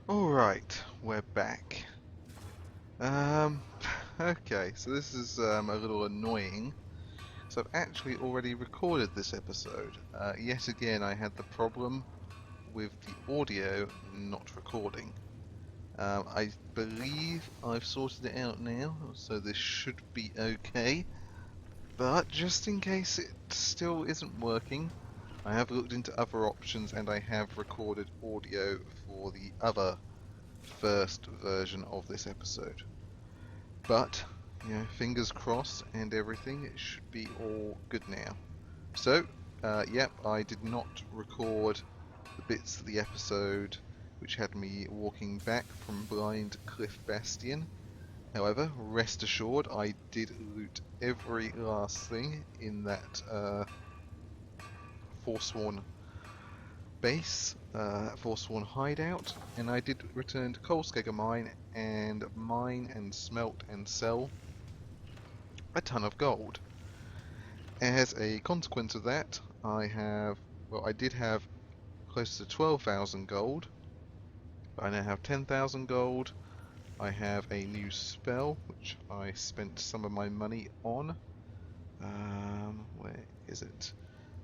Alright, we're back. Um, okay, so this is a little annoying. So I've actually already recorded this episode. Yet again, I had the problem with the audio not recording. I believe I've sorted it out now, so this should be okay. But just in case it still isn't working, I have looked into other options and I have recorded audio for the other first version of this episode. But, fingers crossed and everything, it should be all good now. So, yep, I did not record the bits of the episode which had me walking back from Blind Cliff Bastion. However, rest assured, I did loot every last thing in that Forsworn base, Forsworn hideout, and I did return to Coalskegger mine and smelt and sell a ton of gold. As a consequence of that, I did have close to 12,000 gold. I now have 10,000 gold. I have a new spell, which I spent some of my money on. Where is it?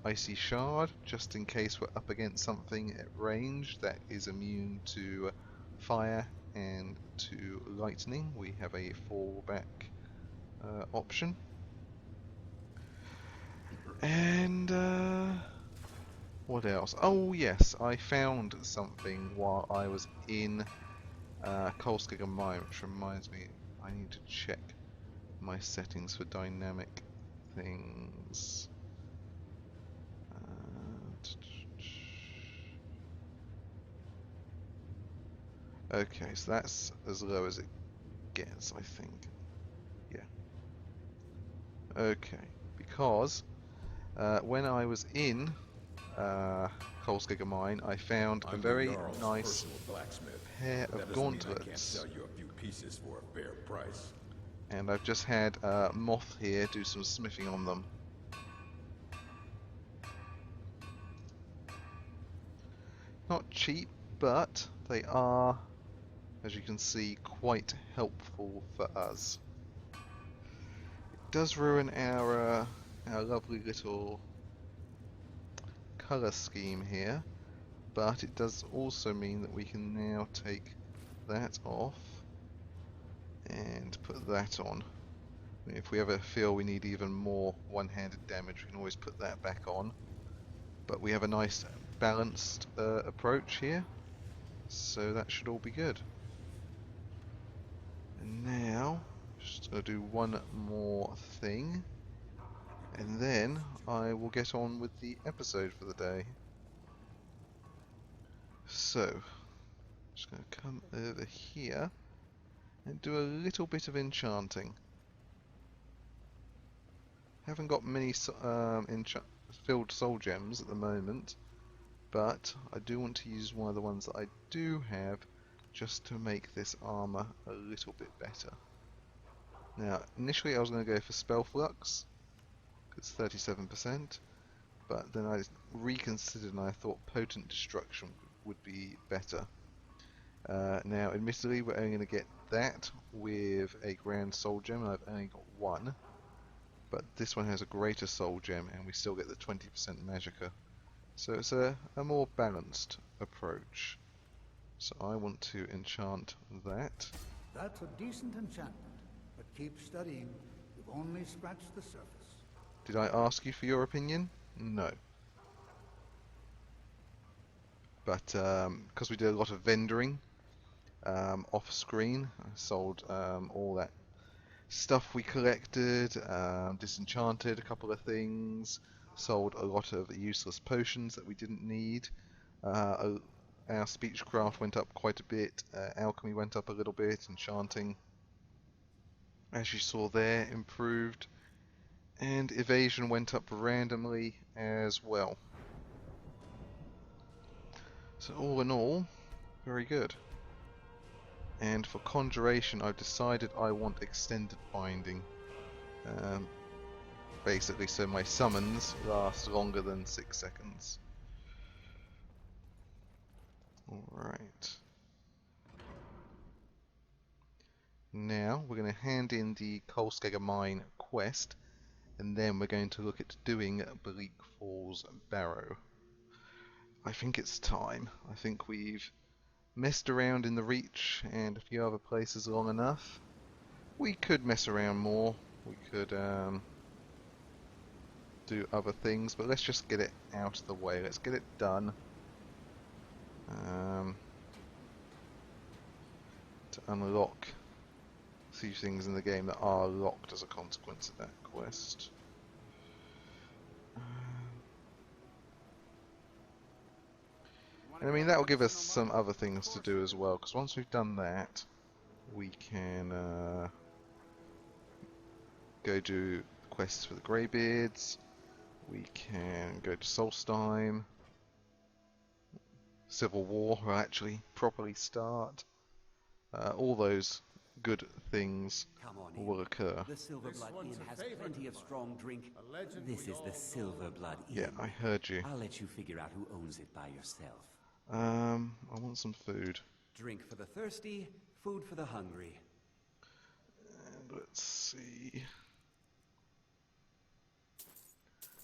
Icy Shard, just in case we're up against something at range that is immune to fire and to lightning. We have a fallback option. And what else? Oh yes, I found something while I was in Coalskegger Mine, which reminds me I need to check my settings for dynamic things. Okay, so that's as low as it gets, I think. Yeah. Okay, because when I was in Coalskegger Mine, I found a very nice pair of gauntlets. And I've just had Moth here do some smithing on them. Not cheap, but they are, as you can see, quite helpful for us. It does ruin our lovely little colour scheme here, but it does also mean that we can now take that off and put that on. If we ever feel we need even more one-handed damage, we can always put that back on. But we have a nice balanced approach here, so that should all be good. And now, just going to do one more thing, and then I will get on with the episode for the day. So, just going to come over here and do a little bit of enchanting. Haven't got many filled soul gems at the moment, but I do want to use one of the ones that I do have just to make this armor a little bit better. Now, initially I was going to go for Spell Flux, it's 37%, but then I reconsidered and I thought Potent Destruction would be better. Now, admittedly, we're only going to get that with a Grand Soul Gem, and I've only got one. But this one has a greater Soul Gem, and we still get the 20% Magicka. So it's a more balanced approach. So I want to enchant that. That's a decent enchantment, but keep studying. You've only scratched the surface. Did I ask you for your opinion? No. But because we did a lot of vendoring off screen, I sold all that stuff we collected, disenchanted a couple of things, sold a lot of useless potions that we didn't need. Our speechcraft went up quite a bit, alchemy went up a little bit, enchanting, as you saw there, improved, and evasion went up randomly as well. So all in all, very good. And for conjuration, I've decided I want extended binding. Basically, so my summons last longer than 6 seconds. Alright. Now we're going to hand in the Kolskegger Mine quest, and then we're going to look at doing Bleak Falls Barrow. I think it's time. I think we've messed around in the Reach and a few other places long enough. We could mess around more. We could do other things, but let's just get it out of the way. Let's get it done. To unlock a few things in the game that are locked as a consequence of that quest. And I mean, that will give us some other things to do as well, because once we've done that, we can go do quests for the Greybeards. We can go to Solstheim. Civil War will actually properly start. All those good things will occur. The Silverblood Inn has plenty of strong drink. This is the Silverblood Inn. Yeah, I heard you. I'll let you figure out who owns it by yourself. I want some food. Drink for the thirsty, food for the hungry. And let's see.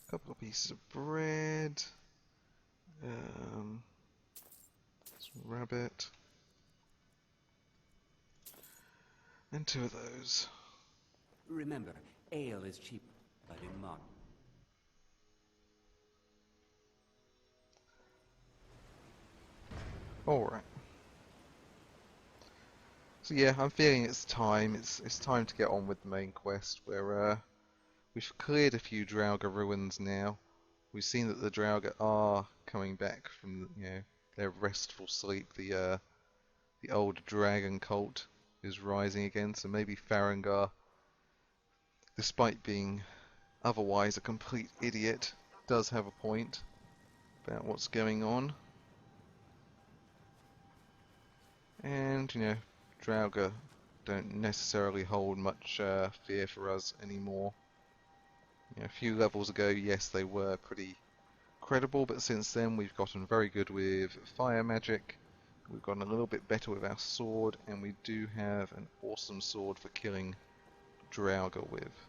A couple of pieces of bread. Some rabbit. And 2 of those. Remember, ale is cheap, but in modern. Alright. So yeah, I'm feeling it's time. It's time to get on with the main quest. We've cleared a few Draugr ruins now. We've seen that the Draugr are coming back from their restful sleep. The old dragon cult is rising again. So maybe Farengar, despite being otherwise a complete idiot, does have a point about what's going on. And, Draugr don't necessarily hold much fear for us anymore. A few levels ago, yes, they were pretty credible, but since then we've gotten very good with fire magic, we've gotten a little bit better with our sword, and we do have an awesome sword for killing Draugr with.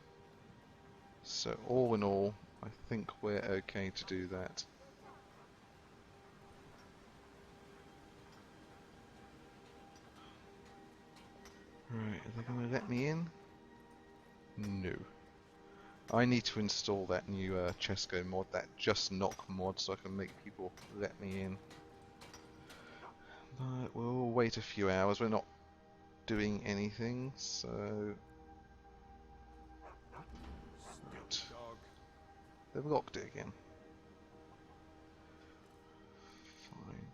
So all in all, I think we're okay to do that. Right, are they going to let me in? No. I need to install that new Chesko mod, that Just Knock mod, so I can make people let me in. But we'll wait a few hours. We're not doing anything, so... Right. They've locked it again. Fine.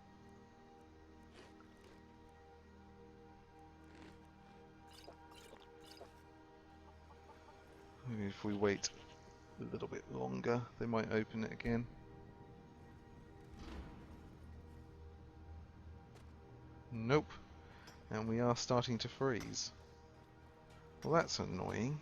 Maybe if we wait a little bit longer, they might open it again. Nope. And we are starting to freeze. Well, that's annoying.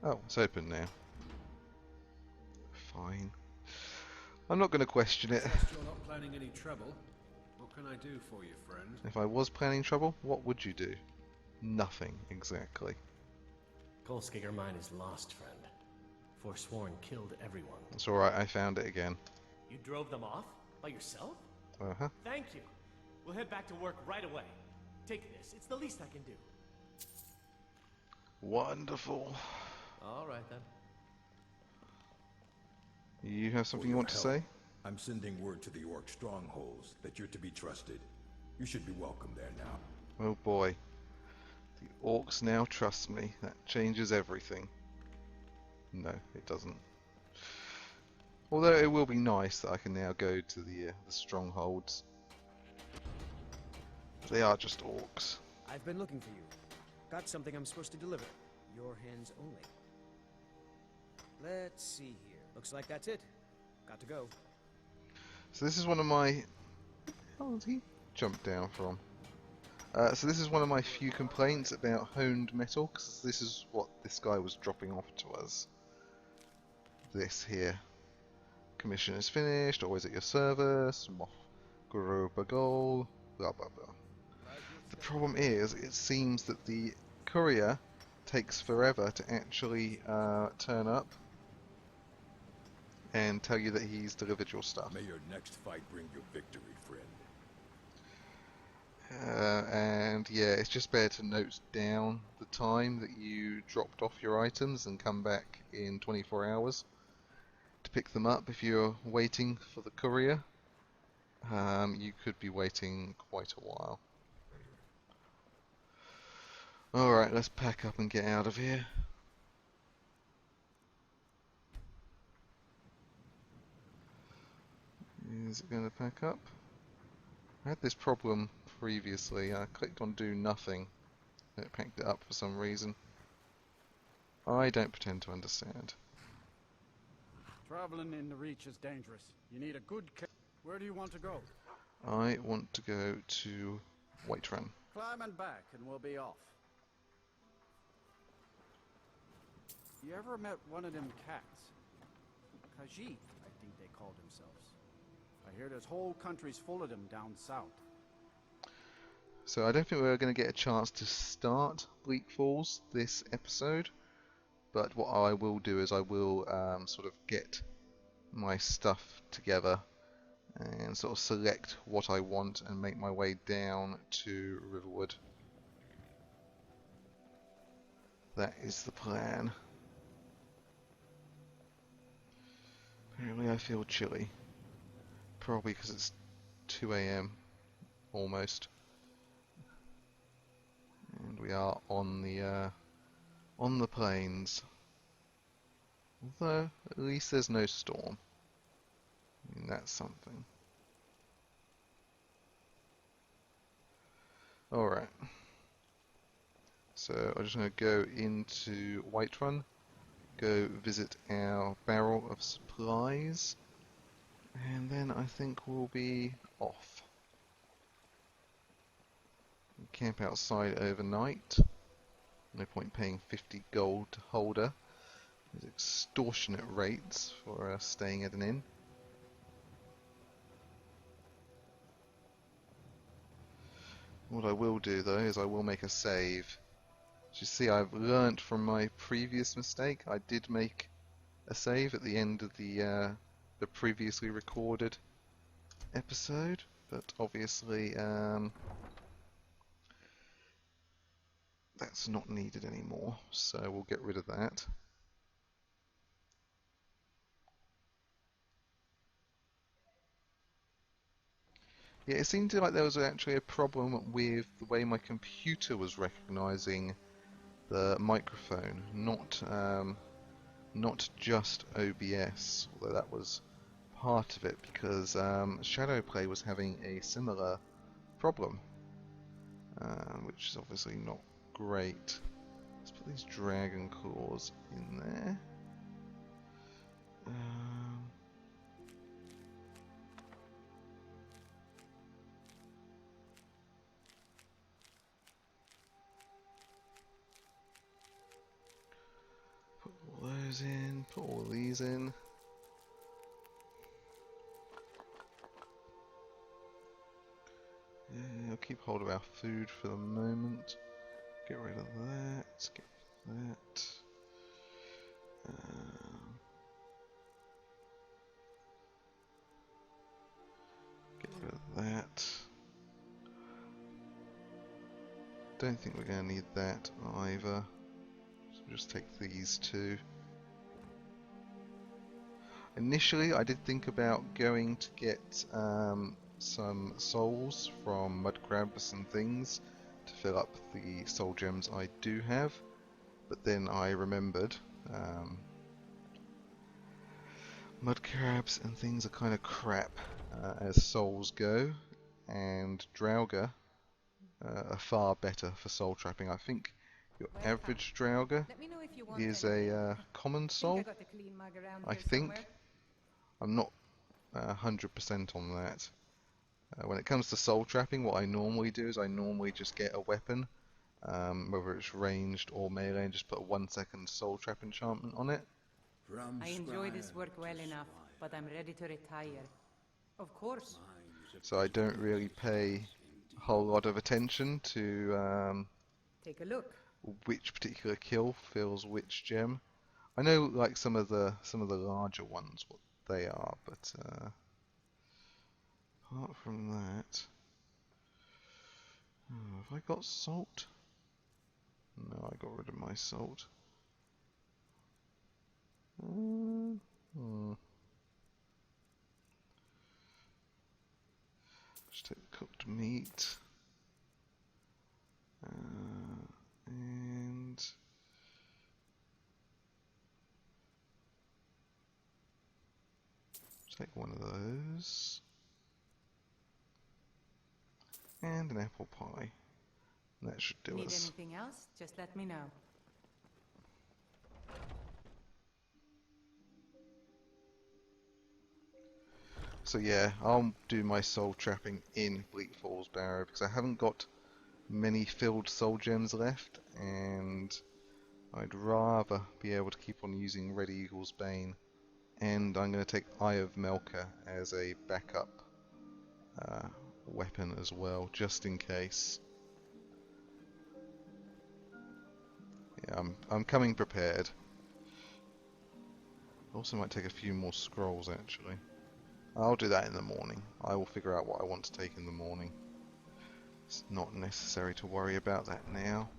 Oh, it's open now. Fine. I'm not going to question it. You're not planning any trouble. What can I do for you, friend? If I was planning trouble, what would you do? Nothing, exactly. Kolskegger Mine is lost, friend. Forsworn killed everyone. It's alright, I found it again. You drove them off? By yourself? Uh-huh. Thank you. We'll head back to work right away. Take this. It's the least I can do. Wonderful. All right, then. You have something you want to say? I'm sending word to the Orc strongholds that you're to be trusted. You should be welcome there now. Oh boy. The orcs now trust me. That changes everything. No, it doesn't. Although it will be nice that I can now go to the strongholds. They are just orcs. I've been looking for you. Got something I'm supposed to deliver. Your hands only. Let's see here. Looks like that's it. Got to go. So this is one of my... How did he jump down from? So this is one of my few complaints about honed metal, because this is what this guy was dropping off to us. this here. Commission is finished, always at your service, Guru Bagol, blah blah blah. The problem is, it seems that the courier takes forever to actually turn up and tell you that he's delivered your stuff. May your next fight bring you victory, friend. And yeah, it's just better to note down the time that you dropped off your items and come back in 24 hours to pick them up. If you're waiting for the courier, you could be waiting quite a while. Alright, let's pack up and get out of here. Is it going to pack up? I had this problem previously. I clicked on do nothing and it packed it up for some reason. I don't pretend to understand. Traveling in the Reach is dangerous. You need a good Where do you want to go? I want to go to Whiterun. Climb and back and we'll be off. You ever met one of them cats? Khajiit, I think they called themselves. I hear there's whole countries full of them down south. So I don't think we're going to get a chance to start Bleak Falls this episode, but what I will do is I will sort of get my stuff together and sort of select what I want and make my way down to Riverwood. That is the plan. Apparently I feel chilly. Probably because it's 2 AM almost. And we are on the plains. Although at least there's no storm. I mean, that's something. Alright. So I'm just going to go into Whiterun, go visit our barrel of supplies, and then I think we'll be off. Camp outside overnight. No point paying 50 gold to holder. There's extortionate rates for staying at an inn. What I will do though is I will make a save. As you see, I've learnt from my previous mistake. I did make a save at the end of the previously recorded episode, but obviously that's not needed anymore, so we'll get rid of that. Yeah, it seemed like there was actually a problem with the way my computer was recognizing the microphone, not just OBS, although that was part of it, because Shadowplay was having a similar problem, which is obviously not great. Let's put these dragon claws in there. Put all those in, put all these in. Yeah, I'll keep hold of our food for the moment. Get rid of that, get rid of that. Get rid of that. Don't think we're going to need that either. So just take these two. Initially I did think about going to get some souls from mud crabs and things to fill up the soul gems I do have, but then I remembered mud crabs and things are kind of crap as souls go, and Draugr are far better for soul trapping. I think your average Draugr is a common soul. I think. I'm not 100% on that. When it comes to soul trapping, what I normally do is I normally just get a weapon, whether it's ranged or melee, and just put a 1 second soul trap enchantment on it, I enjoy this work well enough, but I'm ready to retire. Of course. So I don't really pay a whole lot of attention to Take a look. which particular kill fills which gem. I know like some of the larger ones what they are, but apart from that, oh, have I got salt? No, I got rid of my salt. Hmm. Just take the cooked meat. And take one of those. And an apple pie. That should do Need us. anything else? Just let me know. So yeah, I'll do my soul trapping in Bleak Falls Barrow because I haven't got many filled soul gems left, and I'd rather be able to keep on using Red Eagle's Bane, and I'm going to take Eye of Melka as a backup weapon as well, just in case. Yeah, I'm coming prepared. Also might take a few more scrolls actually. I'll do that in the morning. I will figure out what I want to take in the morning. It's not necessary to worry about that now.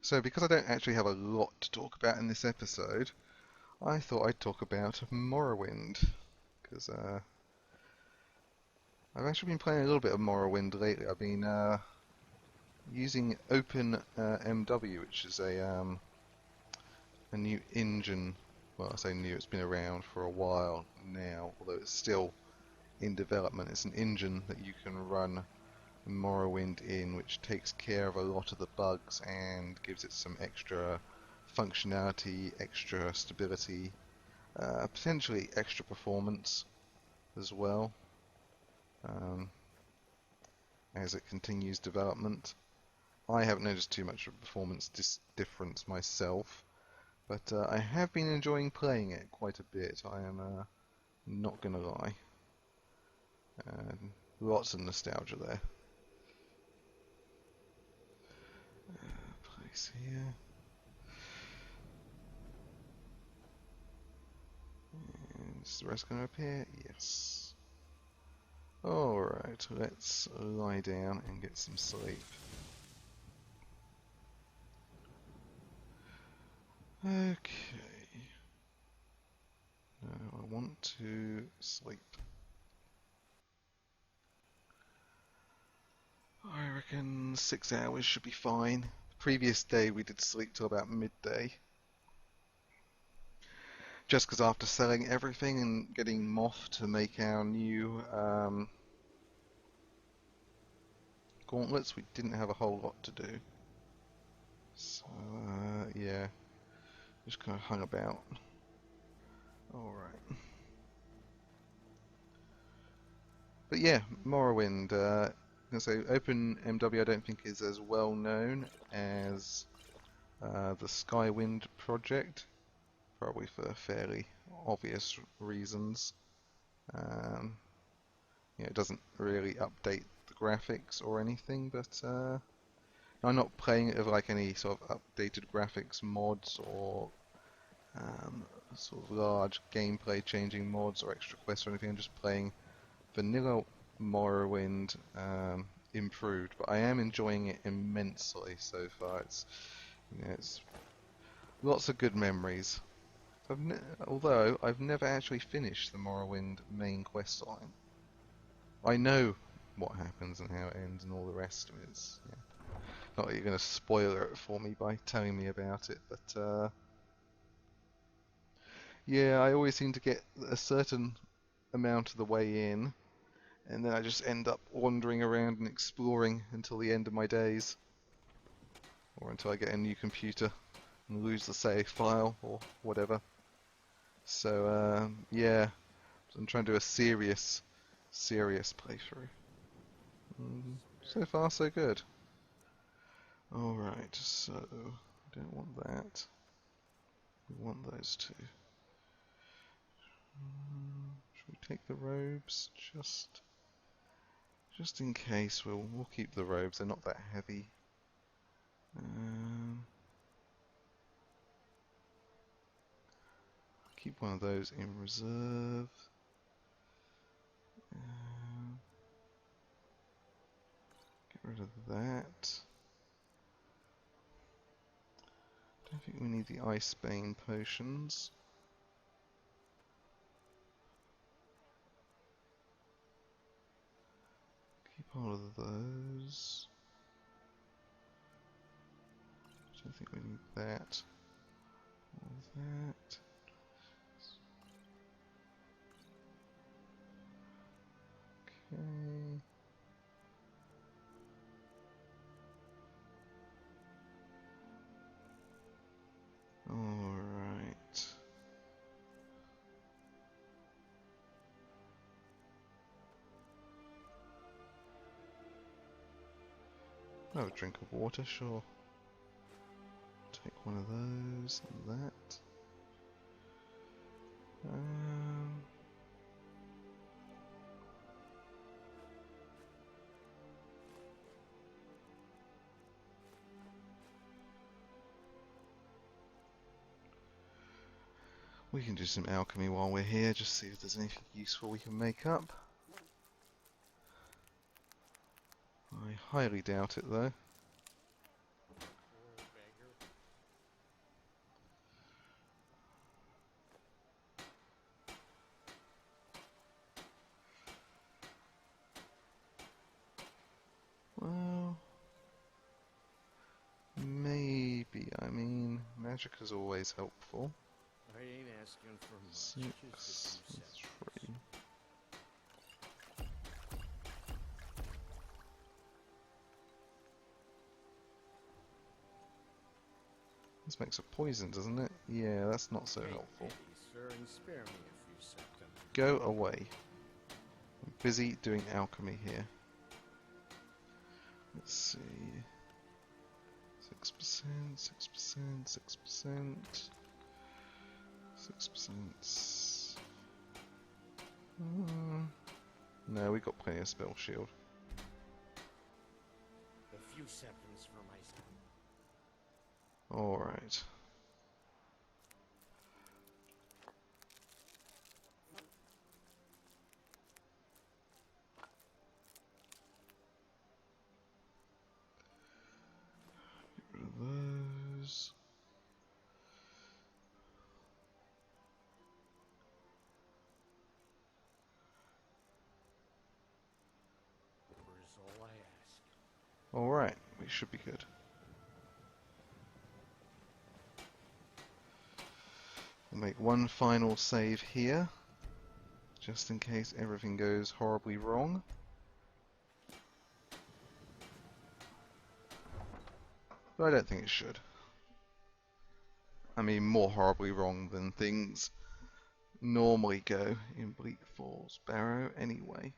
So because I don't actually have a lot to talk about in this episode, I thought I'd talk about Morrowind. Because I've actually been playing a little bit of Morrowind lately. I've been using Open MW, which is a new engine. Well, I say new, it's been around for a while now, although it's still in development. It's an engine that you can run Morrowind in, which takes care of a lot of the bugs and gives it some extra functionality, extra stability, potentially extra performance as well, as it continues development. I haven't noticed too much of a performance difference myself, but I have been enjoying playing it quite a bit, I am not gonna lie. Lots of nostalgia there. Place here. Is the rest going to appear? Yes. Alright, let's lie down and get some sleep. Okay. Now I want to sleep. I reckon 6 hours should be fine. The previous day we did sleep till about midday. Just because after selling everything and getting Moth to make our new gauntlets, we didn't have a whole lot to do. So, yeah, just kind of hung about. Alright. But yeah, Morrowind, I'm going to say Open MW I don't think is as well known as the Skywind project, probably for fairly obvious reasons. It doesn't really update the graphics or anything, but I'm not playing it with like any sort of updated graphics mods or sort of large gameplay changing mods or extra quests or anything. I'm just playing vanilla Morrowind improved, but I am enjoying it immensely so far. It's lots of good memories. Although I've never actually finished the Morrowind main quest line. I know what happens and how it ends and all the rest of it. Not that you're going to spoiler it for me by telling me about it, but yeah, I always seem to get a certain amount of the way in, and then I just end up wandering around and exploring until the end of my days, or until I get a new computer and lose the save file or whatever. So yeah, I'm trying to do a serious playthrough. So far, so good. Alright, so we don't want that. We want those two. Should we take the robes? Just in case, we'll keep the robes. They're not that heavy. Keep one of those in reserve. Get rid of that. Don't think we need the Ice Bane potions. Keep all of those. Don't think we need that. All of that. Okay. Alright. Oh, a drink of water, sure. Take one of those and that. We can do some alchemy while we're here, just see if there's anything useful we can make up. I highly doubt it though. Well, maybe. I mean, magic is always helpful. I ain't asking for much. 6 Just a and few 3. This makes a poison, doesn't it? Yeah, that's not so Take helpful. pity, sir, and spare me a few seconds. Go away. I'm busy doing alchemy here. Let's see. 6%, 6%, 6%. 6%. No, we got plenty of spell shield. A few seconds for myself. Alright. Get rid of those. Is all I ask. Alright, we should be good. We'll make one final save here, just in case everything goes horribly wrong. But I don't think it should. I mean, more horribly wrong than things normally go in Bleak Falls Barrow anyway.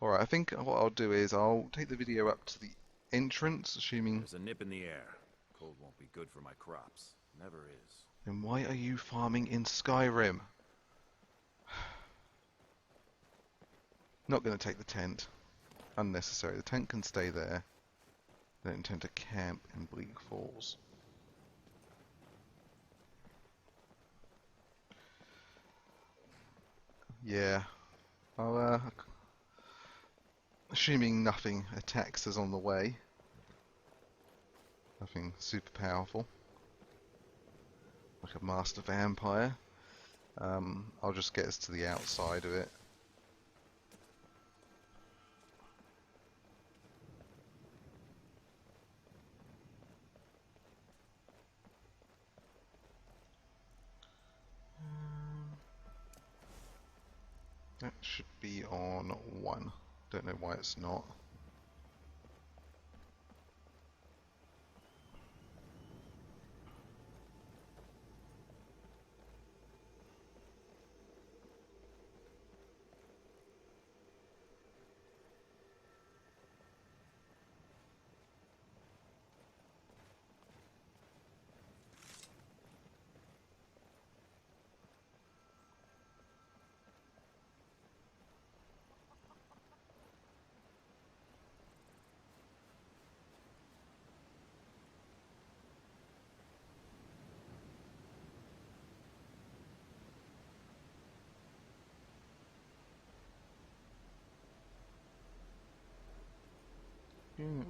Alright, I think what I'll do is I'll take the video up to the entrance, assuming... There's a nip in the air. Cold won't be good for my crops. Never is. Then why are you farming in Skyrim? Not going to take the tent. Unnecessary. The tent can stay there. I don't intend to camp in Bleak Falls. Yeah. I'll, assuming nothing attacks us on the way. Nothing super powerful. Like a master vampire. I'll just get us to the outside of it. That should be on 1. Don't know why it's not.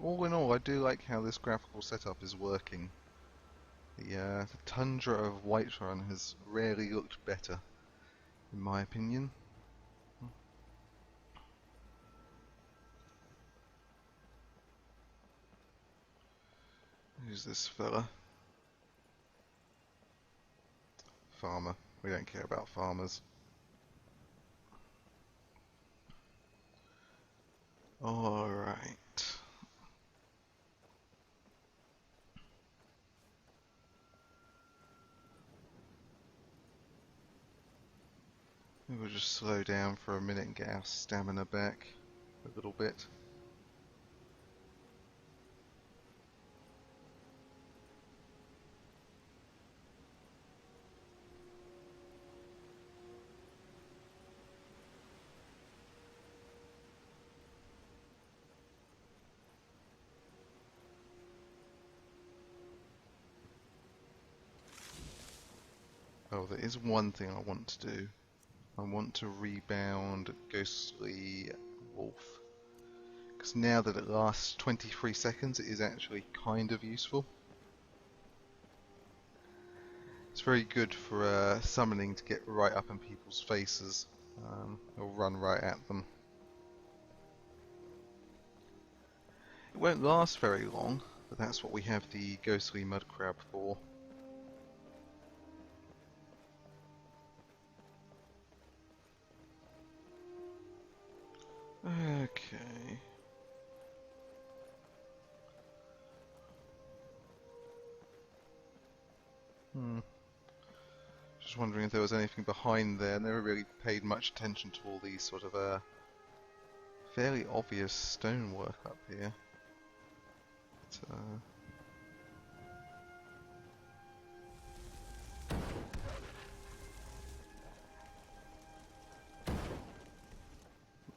All in all, I do like how this graphical setup is working. The tundra of Whiterun has rarely looked better, in my opinion. Who's this fella? Farmer. We don't care about farmers. Alright. We'll just slow down for a minute and get our stamina back a little bit. Oh, there is one thing I want to do. I want to rebound Ghostly Wolf. Because now that it lasts 23 seconds, it is actually kind of useful. It's very good for summoning to get right up in people's faces, or run right at them. It won't last very long, but that's what we have the Ghostly Mud Crab for. Okay. Just wondering if there was anything behind there. Never really paid much attention to all these sort of fairly obvious stonework up here. But,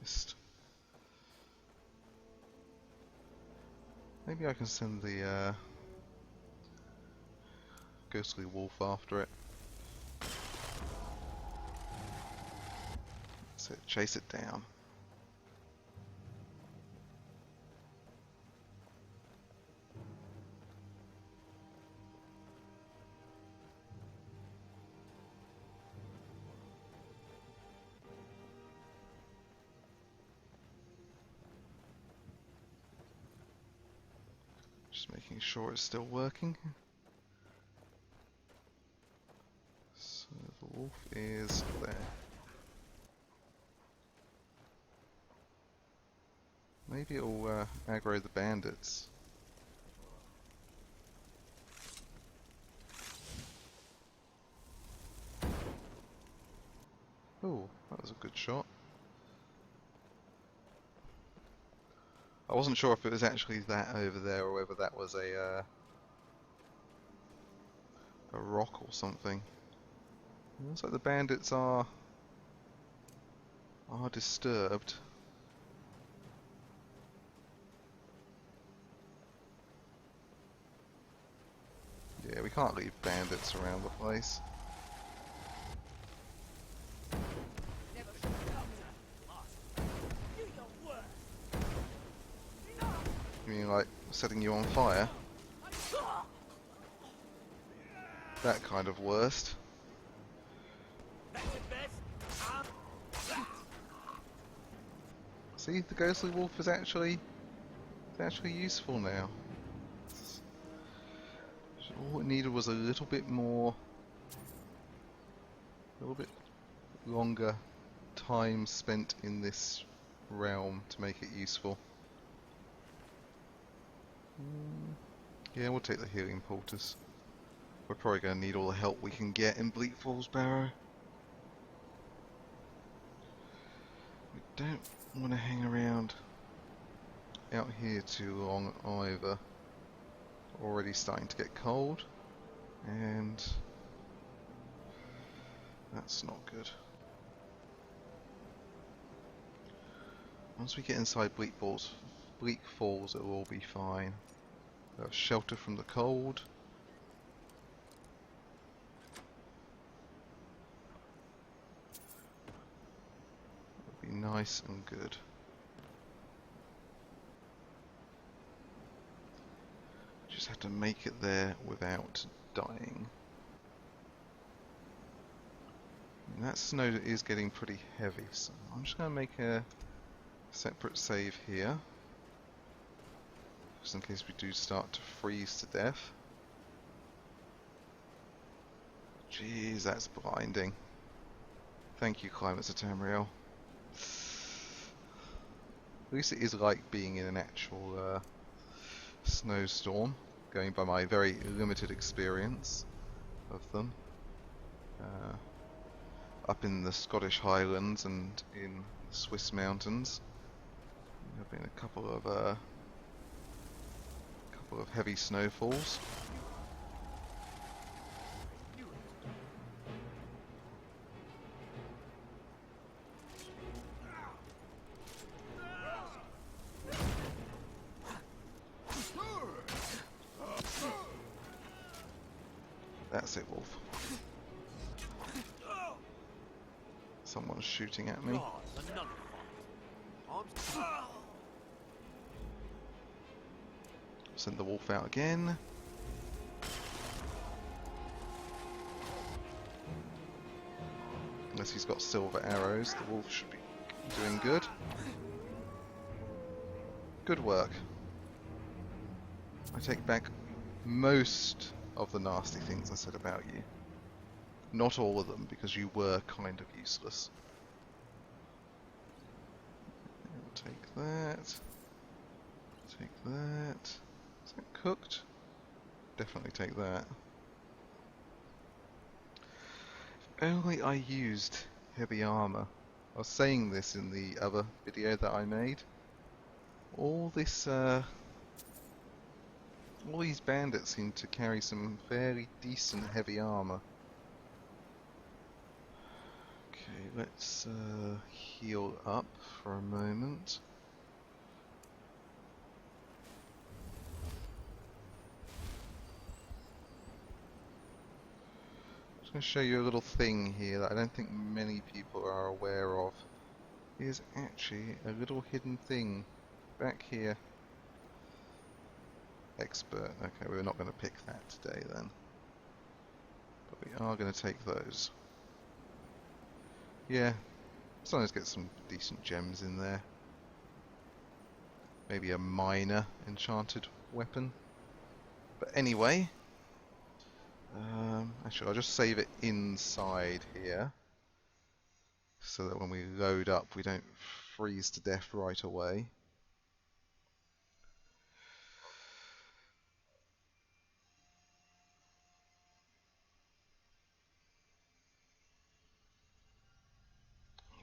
missed. Maybe I can send the Ghostly Wolf after it. So chase it down. Just making sure it's still working. So the wolf is there. Maybe it'll aggro the bandits. Oh, that was a good shot. I wasn't sure if it was actually that over there or whether that was a rock or something. It looks like the bandits are disturbed. Yeah, we can't leave bandits around the place. You mean like setting you on fire? That kind of worst. See, the Ghostly Wolf is actually useful now. All it needed was a little bit longer time spent in this realm to make it useful. Yeah, we'll take the healing poultice. We're probably going to need all the help we can get in Bleak Falls Barrow. We don't want to hang around out here too long either. Already starting to get cold, and that's not good. Once we get inside Bleak Falls, it will all be fine. We'll have shelter from the cold. It'll be nice and good. just have to make it there without dying. And that snow is getting pretty heavy, so I'm just going to make a separate save here, just in case we do start to freeze to death. Jeez, that's blinding. Thank you, Climate Tamriel. At least it is like being in an actual snowstorm, going by my very limited experience of them. Up in the Scottish Highlands and in the Swiss mountains, there have been a couple of heavy snowfalls. That's it, Wolf. Someone's shooting at me. Send the wolf out again. Unless he's got silver arrows, the wolf should be doing good. Good work. I take back most of the nasty things I said about you. Not all of them, because you were kind of useless. I'll take that. Take that. Is that cooked? Definitely take that. If only I used heavy armor. I was saying this in the other video that I made. All these bandits seem to carry some fairly decent heavy armor. Okay, let's heal up for a moment. Just going to show you a little thing here that I don't think many people are aware of. Is actually a little hidden thing back here. Expert. Okay, we're not going to pick that today then. But we are going to take those. Yeah, sometimes get some decent gems in there. Maybe a minor enchanted weapon. But anyway, actually I'll just save it inside here, so that when we load up we don't freeze to death right away.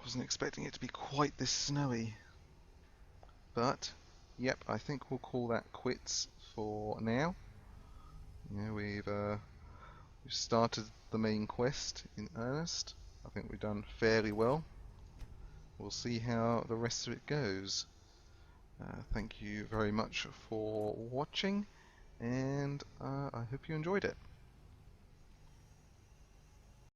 Wasn't expecting it to be quite this snowy. But, yep, I think we'll call that quits for now. Yeah, we've started the main quest in earnest. I think we've done fairly well. We'll see how the rest of it goes. Thank you very much for watching, and I hope you enjoyed it.